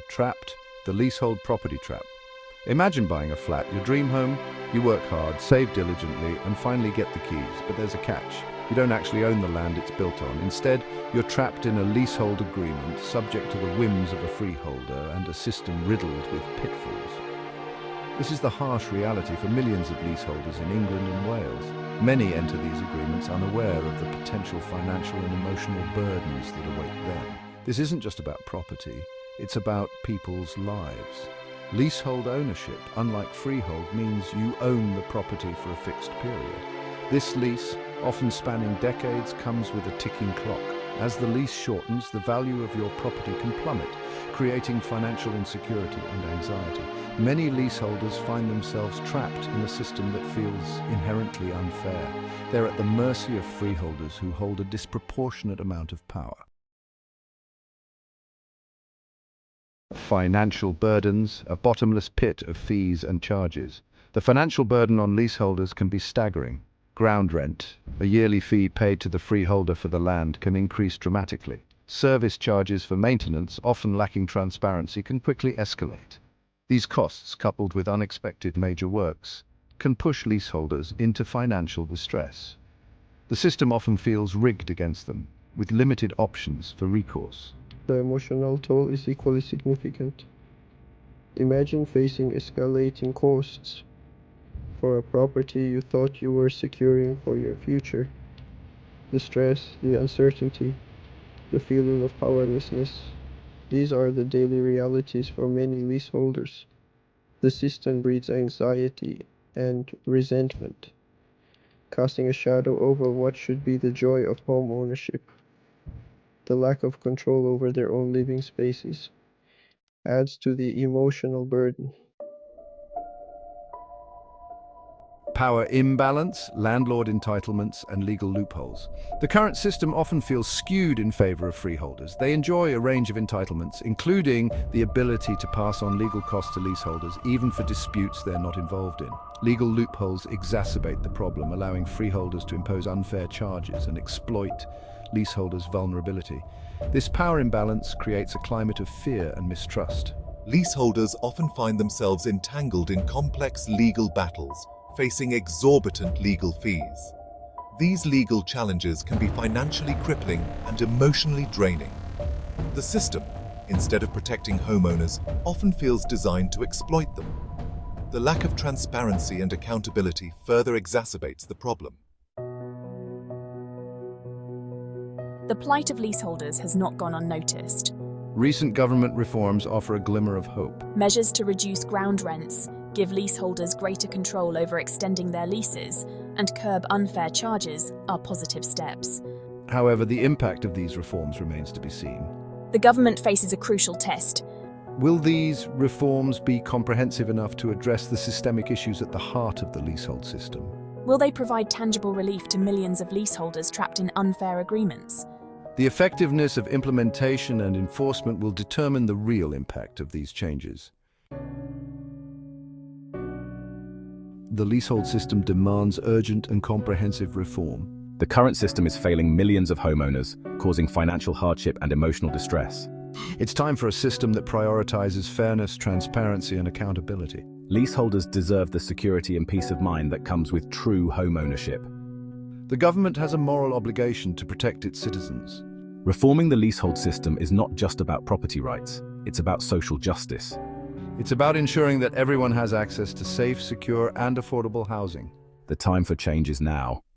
Trapped, the leasehold property trap. Imagine buying a flat, your dream home. You work hard, save diligently, and finally get the keys. But there's a catch. You don't actually own the land it's built on. Instead, you're trapped in a leasehold agreement, subject to the whims of a freeholder and a system riddled with pitfalls. This is the harsh reality for millions of leaseholders in England and Wales. Many enter these agreements unaware of the potential financial and emotional burdens that await them. This isn't just about property, it's about people's lives. Leasehold ownership, unlike freehold, means you own the property for a fixed period. This lease, often spanning decades, comes with a ticking clock. As the lease shortens, the value of your property can plummet, creating financial insecurity and anxiety. Many leaseholders find themselves trapped in a system that feels inherently unfair. They're at the mercy of freeholders who hold a disproportionate amount of power. Financial burdens, a bottomless pit of fees and charges. The financial burden on leaseholders can be staggering. Ground rent, a yearly fee paid to the freeholder for the land, can increase dramatically. Service charges for maintenance, often lacking transparency, can quickly escalate. These costs, coupled with unexpected major works, can push leaseholders into financial distress. The system often feels rigged against them, with limited options for recourse. The emotional toll is equally significant. Imagine facing escalating costs for a property you thought you were securing for your future. The stress, the uncertainty, the feeling of powerlessness. These are the daily realities for many leaseholders. The system breeds anxiety and resentment, casting a shadow over what should be the joy of home ownership. The lack of control over their own living spaces adds to the emotional burden. Power imbalance, landlord entitlements, and legal loopholes. The current system often feels skewed in favor of freeholders. They enjoy a range of entitlements, including the ability to pass on legal costs to leaseholders, even for disputes they're not involved in. Legal loopholes exacerbate the problem, allowing freeholders to impose unfair charges and exploit leaseholders' vulnerability. This power imbalance creates a climate of fear and mistrust. Leaseholders often find themselves entangled in complex legal battles, facing exorbitant legal fees. These legal challenges can be financially crippling and emotionally draining. The system, instead of protecting homeowners, often feels designed to exploit them. The lack of transparency and accountability further exacerbates the problem. The plight of leaseholders has not gone unnoticed. Recent government reforms offer a glimmer of hope. Measures to reduce ground rents, give leaseholders greater control over extending their leases, and curb unfair charges are positive steps. However, the impact of these reforms remains to be seen. The government faces a crucial test. Will these reforms be comprehensive enough to address the systemic issues at the heart of the leasehold system? Will they provide tangible relief to millions of leaseholders trapped in unfair agreements? The effectiveness of implementation and enforcement will determine the real impact of these changes. The leasehold system demands urgent and comprehensive reform. The current system is failing millions of homeowners, causing financial hardship and emotional distress. It's time for a system that prioritizes fairness, transparency, and accountability. Leaseholders deserve the security and peace of mind that comes with true home ownership. The government has a moral obligation to protect its citizens. Reforming the leasehold system is not just about property rights, it's about social justice. It's about ensuring that everyone has access to safe, secure, and affordable housing. The time for change is now.